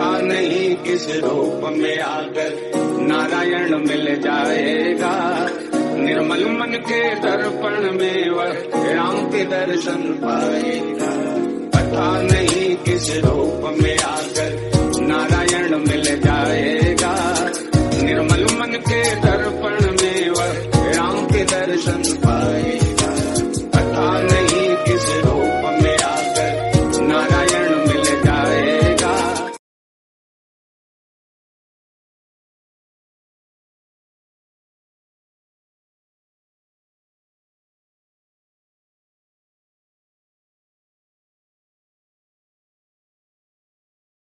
पता नहीं किस रूप में आकर नारायण मिल जाएगा। निर्मल मन के दर्पण में वह राम के दर्शन पाएगा। पता नहीं किस रूप में आकर नारायण मिल जाएगा। निर्मल मन के दर्पण में वह राम के दर्शन